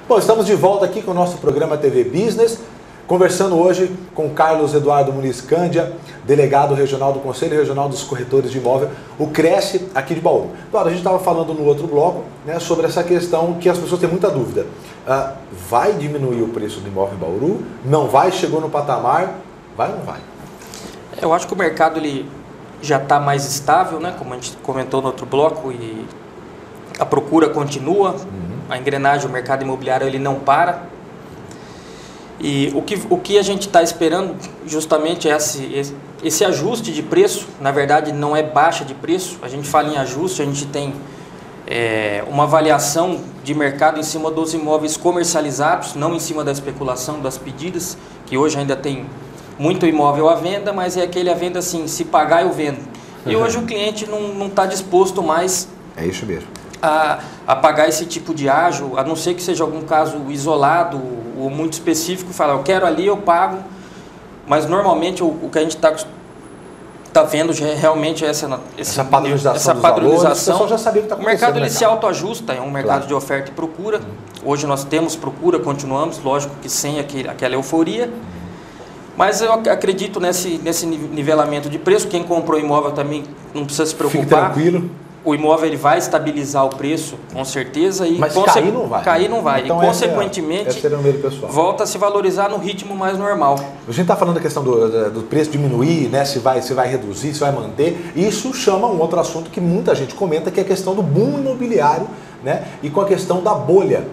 Bom, estamos de volta aqui com o nosso programa TV Business, conversando hoje com Carlos Eduardo Muniz Cândia, delegado regional do Conselho Regional dos Corretores de Imóvel, o Cresce, aqui de Bauru. Claro, a gente estava falando no outro bloco, né, sobre essa questão que as pessoas têm muita dúvida. Vai diminuir o preço do imóvel em Bauru? Não vai? Chegou no patamar? Vai ou não vai? Eu acho que o mercado ele já está mais estável, né, como a gente comentou no outro bloco, e a procura continua, a engrenagem, o mercado imobiliário ele não para. E o que a gente está esperando justamente é esse ajuste de preço. Na verdade não é baixa de preço, a gente fala em ajuste, a gente tem uma avaliação de mercado em cima dos imóveis comercializados, não em cima da especulação, das pedidas, que hoje ainda tem muito imóvel à venda, mas é aquele à venda assim, se pagar eu vendo. E hoje o cliente não está disposto mais isso mesmo. A pagar esse tipo de ágio, a não ser que seja algum caso isolado ou muito específico, falar, eu quero ali, eu pago, mas normalmente o que a gente está vendo realmente é essa padronização. Valores, o pessoal já sabia o que está acontecendo. O mercado ele se autoajusta, é um mercado de oferta e procura. Hoje nós temos procura, continuamos, lógico que sem aquela euforia. Mas eu acredito nesse nivelamento de preço. Quem comprou imóvel também não precisa se preocupar. Fique tranquilo. O imóvel ele vai estabilizar o preço, com certeza. E mas cair não vai. Cair não vai. Então, e, consequentemente, volta a se valorizar no ritmo mais normal. A gente está falando da questão do preço diminuir, né? se vai reduzir, se vai manter. Isso chama um outro assunto que muita gente comenta, que é a questão do boom imobiliário, né? E com a questão da bolha,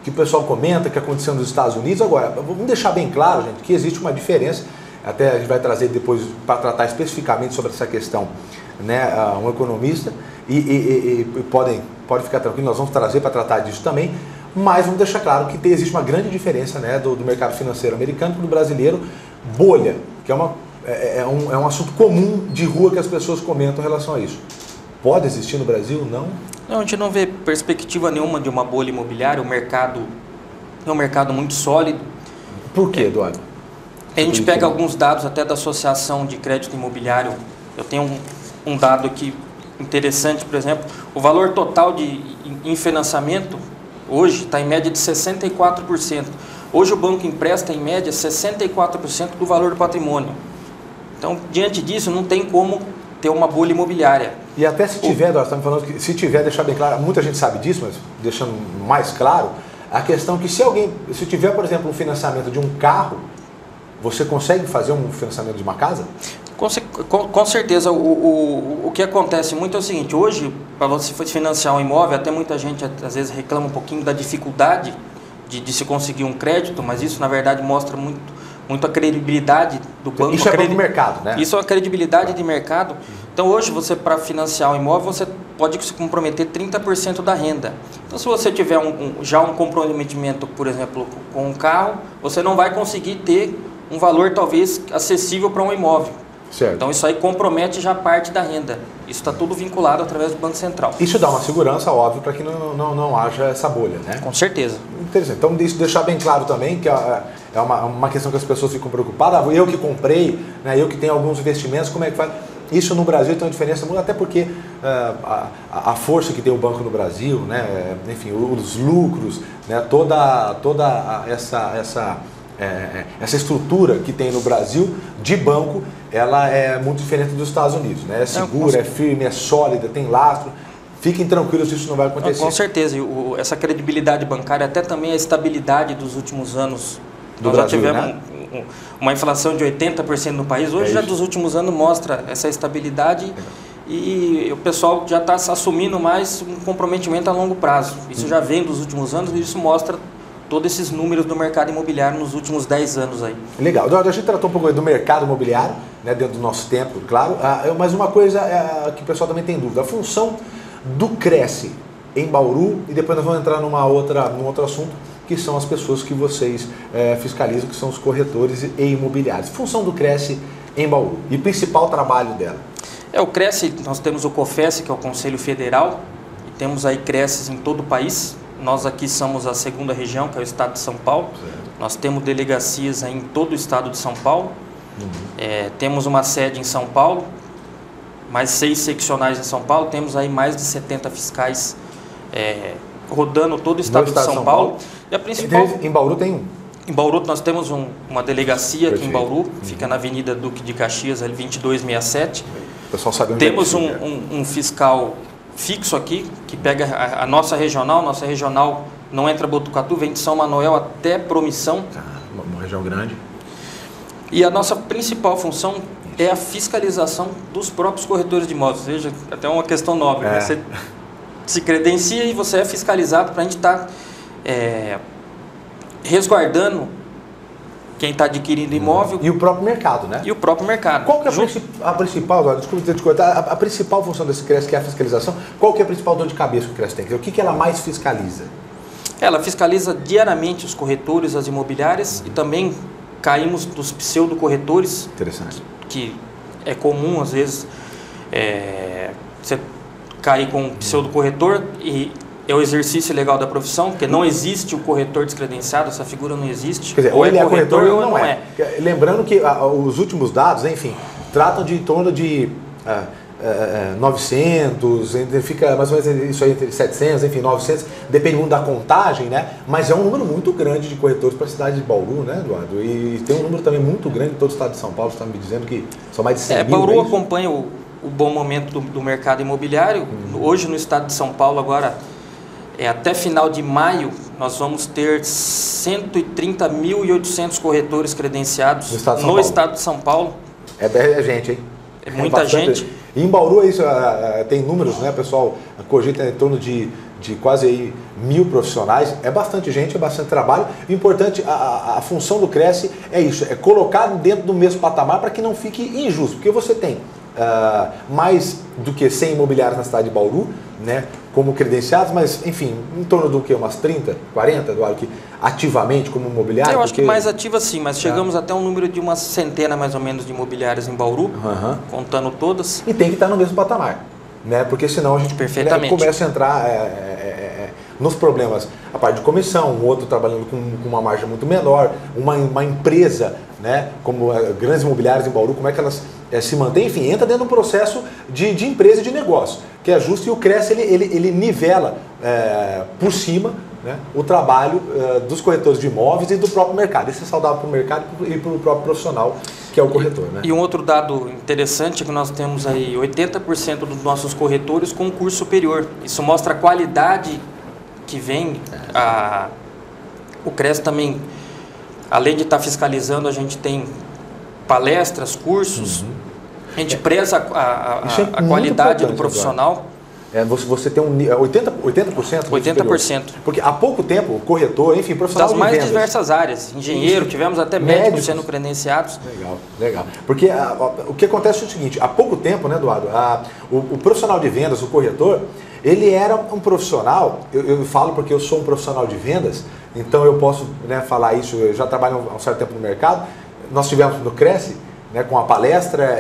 que o pessoal comenta, que aconteceu nos Estados Unidos. Agora, vamos deixar bem claro, gente, que existe uma diferença, até a gente vai trazer depois para tratar especificamente sobre essa questão, né, um economista, e pode ficar tranquilo, nós vamos trazer para tratar disso também, mas vamos deixar claro que existe uma grande diferença, né, do mercado financeiro americano para o brasileiro. Bolha, que é um assunto comum de rua que as pessoas comentam em relação a isso. Pode existir no Brasil? Não? Não, a gente não vê perspectiva nenhuma de uma bolha imobiliária. O mercado é um mercado muito sólido. Por quê, Eduardo? A gente pega alguns dados até da Associação de Crédito Imobiliário. Eu tenho um dado aqui interessante, por exemplo, o valor total em financiamento hoje está em média de 64%. Hoje o banco empresta em média 64% do valor do patrimônio. Então, diante disso, não tem como ter uma bolha imobiliária. E até se tiver, nós estamos falando que se tiver, deixar bem claro, muita gente sabe disso, mas deixando mais claro, a questão que se tiver, por exemplo, um financiamento de um carro, você consegue fazer um financiamento de uma casa? Com certeza. O que acontece muito é o seguinte, hoje, para você financiar um imóvel, até muita gente às vezes reclama um pouquinho da dificuldade de se conseguir um crédito, mas isso na verdade mostra muito a credibilidade do banco. Isso é do mercado, né? Isso é a credibilidade de mercado. Então hoje, você para financiar um imóvel, você pode se comprometer 30% da renda. Então se você tiver já um comprometimento, por exemplo, com um carro, você não vai conseguir ter um valor talvez acessível para um imóvel. Certo. Então isso aí compromete já parte da renda. Isso está tudo vinculado através do Banco Central. Isso dá uma segurança, óbvio, para que não haja essa bolha, né? Com certeza. Interessante. Então deixar bem claro também que é uma questão que as pessoas ficam preocupadas. Eu que comprei, né, eu que tenho alguns investimentos, como é que faz? Isso no Brasil tem uma diferença muito, até porque a força que tem o banco no Brasil, né, enfim, os lucros, né, toda essa estrutura que tem no Brasil de banco, ela é muito diferente dos Estados Unidos, né? É segura, é firme, é sólida, tem lastro. Fiquem tranquilos, isso não vai acontecer. Com certeza, essa credibilidade bancária, até também a estabilidade dos últimos anos. Nós já tivemos uma inflação de 80% no país, hoje já dos últimos anos mostra essa estabilidade e o pessoal já está assumindo mais um comprometimento a longo prazo. Isso já vem dos últimos anos e isso mostra todos esses números do mercado imobiliário nos últimos 10 anos aí. Legal. A gente tratou um pouco do mercado imobiliário, né, dentro do nosso tempo, claro, mas uma coisa que o pessoal também tem dúvida, a função do Cresce em Bauru, e depois nós vamos entrar num outro assunto, que são as pessoas que vocês fiscalizam, que são os corretores e imobiliários. Função do Cresce em Bauru e principal trabalho dela. O Cresce, nós temos o COFES, que é o Conselho Federal, e temos aí Cresces em todo o país. Nós aqui somos a segunda região, que é o estado de São Paulo. Certo. Nós temos delegacias aí em todo o estado de São Paulo. Temos uma sede em São Paulo, mais 6 seccionais em São Paulo. Temos aí mais de 70 fiscais rodando todo o estado de São Paulo. E a principal... Em Bauru tem um? Em Bauru nós temos uma delegacia aqui em Bauru, fica na Avenida Duque de Caxias, ali 2267. O pessoal sabe onde temos um fiscal fixo aqui, que pega a nossa regional não entra Botucatu, vem de São Manuel até Promissão. Uma região grande. E a nossa principal função é a fiscalização dos próprios corretores de imóveis. Veja, até uma questão nobre. Você se credencia e você é fiscalizado para a gente estar resguardando quem está adquirindo imóvel. E o próprio mercado, né? E o próprio mercado. Qual que é a principal, desculpa te cortar, a principal função desse CRES, que é a fiscalização, qual que é a principal dor de cabeça que o CRES tem? O que ela mais fiscaliza? Ela fiscaliza diariamente os corretores, as imobiliárias, e também caímos dos pseudo-corretores. Interessante. Que é comum, às vezes, você cair com um pseudo-corretor e é o exercício legal da profissão, porque não existe o corretor descredenciado, essa figura não existe. Quer dizer, ou ele é corretor ou não é. Lembrando que os últimos dados, enfim, tratam de em torno de 900, fica mais ou menos isso aí entre 700, enfim, 900, depende muito da contagem, né? Mas é um número muito grande de corretores para a cidade de Bauru, né, Eduardo? E tem um número também muito grande em todo o estado de São Paulo, você está me dizendo que são mais de 100 mil. Bauru acompanha o bom momento do mercado imobiliário. Hoje no estado de São Paulo, agora, até final de maio, nós vamos ter 130.800 corretores credenciados no estado de São Paulo. É gente, hein? É muita gente. E em Bauru isso, tem números, né, pessoal? Cogita em torno de quase aí 1.000 profissionais. É bastante gente, é bastante trabalho. O importante, a função do Cresce é isso, é colocar dentro do mesmo patamar para que não fique injusto. Porque você tem mais do que 100 imobiliários na cidade de Bauru, né, como credenciados, mas enfim, em torno do que? Umas 30, 40, Eduardo, que ativamente como imobiliário? Eu acho que mais ativa sim, mas chegamos até um número de uma centena mais ou menos de imobiliárias em Bauru, contando todas. E tem que estar no mesmo patamar, né, porque senão a gente começa a entrar nos problemas, a parte de comissão, um outro trabalhando com uma margem muito menor, uma empresa, né, como grandes imobiliárias em Bauru, como é que elas se mantêm, enfim, entra dentro de um processo de empresa e de negócio, que é justo, e o Cresce ele nivela por cima, né, o trabalho dos corretores de imóveis e do próprio mercado. Isso é saudável para o mercado e para o próprio profissional, que é o corretor. Né? E um outro dado interessante é que nós temos aí 80% dos nossos corretores com curso superior. Isso mostra a qualidade que vem. O CRES também, além de estar fiscalizando, a gente tem palestras, cursos, a gente preza a qualidade do profissional. Você tem 80%? 80%. Porque há pouco tempo, o corretor, enfim, profissional das mais diversas áreas, engenheiro, tivemos até médicos sendo credenciados. Legal. Porque o que acontece é o seguinte, há pouco tempo, né, Eduardo, o profissional de vendas, o corretor, ele era um profissional, eu falo porque eu sou um profissional de vendas, então eu posso, né, falar isso, eu já trabalho há um certo tempo no mercado, nós tivemos no Cresce, né, com a palestra,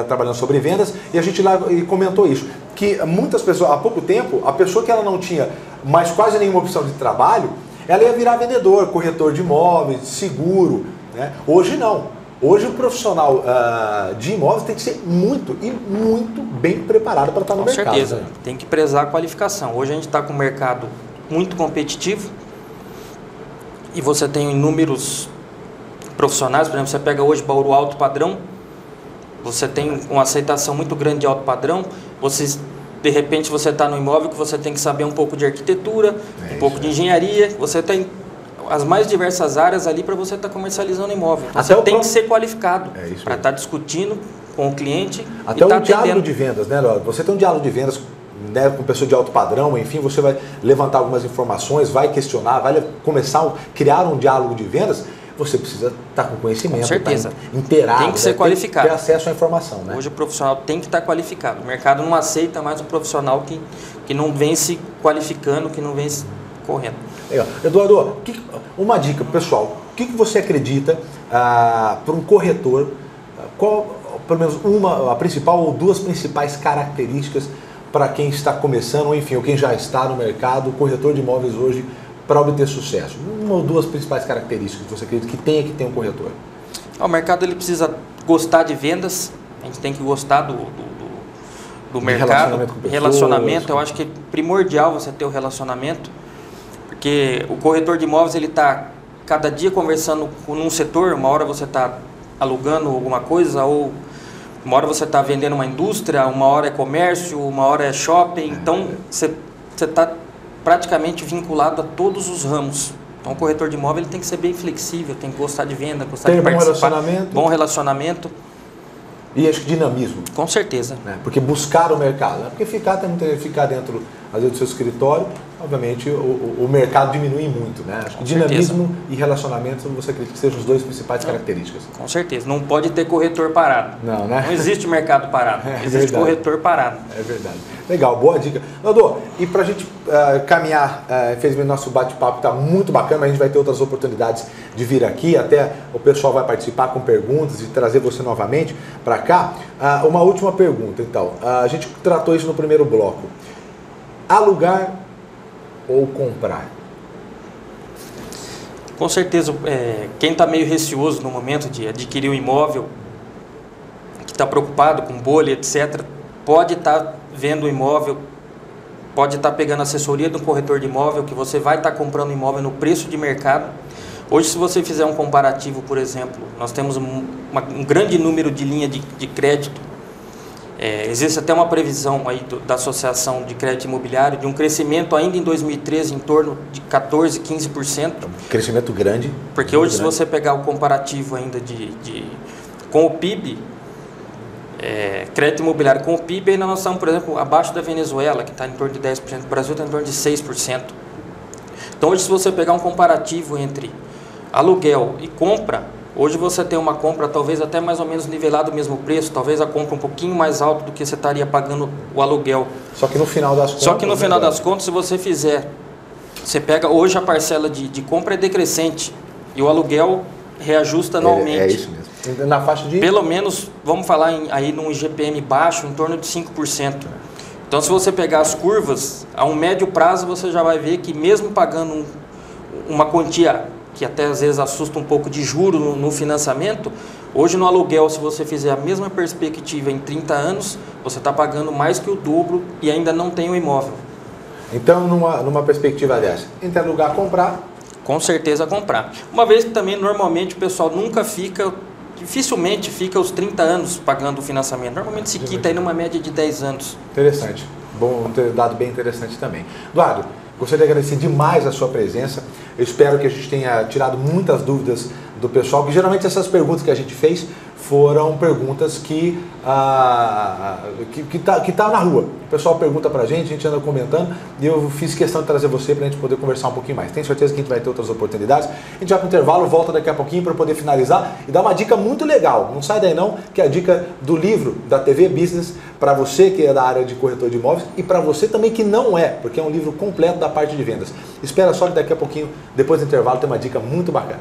trabalhando sobre vendas, e a gente lá comentou isso, que muitas pessoas, há pouco tempo, a pessoa que ela não tinha mais quase nenhuma opção de trabalho, ela ia virar vendedor, corretor de imóveis, seguro, né? Hoje não. Hoje o profissional de imóveis tem que ser muito bem preparado para estar no mercado. Com certeza, né? Tem que prezar a qualificação. Hoje a gente está com um mercado muito competitivo e você tem inúmeros profissionais, por exemplo, você pega hoje Bauru alto padrão, você tem uma aceitação muito grande de alto padrão, de repente você está no imóvel que você tem que saber um pouco de arquitetura, um pouco de engenharia, você tem as mais diversas áreas ali para você estar comercializando imóvel. Então, você tem que ser qualificado para estar discutindo com o cliente. Até o diálogo de vendas, né, Laura? Você tem um diálogo de vendas, né, com pessoa de alto padrão, enfim, você vai levantar algumas informações, vai questionar, vai começar a criar um diálogo de vendas. Você precisa estar com conhecimento, com certeza. Inteirado, tem que ser qualificado. Ter acesso à informação. Né? Hoje o profissional tem que estar qualificado. O mercado não aceita mais um profissional que não vem se qualificando, que não vem correndo. Eduardo, uma dica pessoal, o que você acredita para um corretor, qual pelo menos a principal ou duas principais características para quem está começando, ou enfim, ou quem já está no mercado, o corretor de imóveis hoje, para obter sucesso? Uma ou duas principais características que você acredita que tenha que ter um corretor? O mercado ele precisa gostar de vendas, a gente tem que gostar do mercado, relacionamento. Eu acho que é primordial você ter o relacionamento. Porque o corretor de imóveis, ele está cada dia conversando com um setor, uma hora você está alugando alguma coisa, ou uma hora você está vendendo uma indústria, uma hora é comércio, uma hora é shopping, então você está praticamente vinculado a todos os ramos. Então o corretor de imóvel ele tem que ser bem flexível, tem que gostar de venda, gostar de participar. Bom relacionamento. E acho que dinamismo. Com certeza. Né? Porque buscar o mercado. Né? Porque ficar dentro, às vezes, do seu escritório, obviamente, o mercado diminui muito. Né? Acho que dinamismo e relacionamento, você acredita que sejam as duas principais características. Com certeza. Não pode ter corretor parado. Não, né? Não existe mercado parado. Existe corretor parado. É verdade. Legal, boa dica. Dodô, e para a gente caminhar, infelizmente, nosso bate-papo está muito bacana, mas a gente vai ter outras oportunidades de vir aqui, até o pessoal vai participar com perguntas e trazer você novamente para cá. Uma última pergunta, então. A gente tratou isso no primeiro bloco. Alugar ou comprar? Com certeza, quem está meio receoso no momento de adquirir um imóvel, que está preocupado com bolha, etc., pode estar vendo o imóvel, pode estar pegando assessoria de um corretor de imóvel, que você vai estar comprando imóvel no preço de mercado. Hoje, se você fizer um comparativo, por exemplo, nós temos um grande número de linha de crédito. Existe até uma previsão aí da Associação de Crédito Imobiliário de um crescimento ainda em 2013 em torno de 14%, 15%. Crescimento grande. Porque hoje, se você pegar o comparativo ainda com o PIB, crédito imobiliário com o PIB, ainda nós estamos, por exemplo, abaixo da Venezuela, que está em torno de 10%, o Brasil está em torno de 6%. Então, hoje, se você pegar um comparativo entre aluguel e compra, hoje você tem uma compra talvez até mais ou menos nivelado o mesmo preço, talvez a compra um pouquinho mais alto do que você estaria pagando o aluguel. Só que no final das contas... se você fizer, você pega hoje a parcela de compra é decrescente e o aluguel reajusta anualmente. É isso mesmo. Na faixa de... Pelo menos, vamos falar aí num IGPM baixo, em torno de 5%. Então, se você pegar as curvas, a um médio prazo você já vai ver que mesmo pagando uma quantia que até às vezes assusta um pouco de juro no financiamento, hoje no aluguel, se você fizer a mesma perspectiva em 30 anos, você está pagando mais que o dobro e ainda não tem o imóvel. Então, numa perspectiva dessa, entre alugar e comprar... Com certeza comprar. Uma vez que também, normalmente, o pessoal dificilmente fica os 30 anos pagando o financiamento. Normalmente se quita aí numa média de 10 anos. Interessante. Bom, ter dado bem interessante também. Eduardo, gostaria de agradecer demais a sua presença. Eu espero que a gente tenha tirado muitas dúvidas do pessoal, que geralmente essas perguntas que a gente fez foram perguntas que tá na rua. O pessoal pergunta pra gente, a gente anda comentando, e eu fiz questão de trazer você pra gente poder conversar um pouquinho mais. Tenho certeza que a gente vai ter outras oportunidades. A gente vai para o intervalo, volta daqui a pouquinho para poder finalizar e dar uma dica muito legal. Não sai daí não, que é a dica do livro da TV Business, para você que é da área de corretor de imóveis e para você também que não é, porque é um livro completo da parte de vendas. Espera só que daqui a pouquinho, depois do intervalo, tem uma dica muito bacana.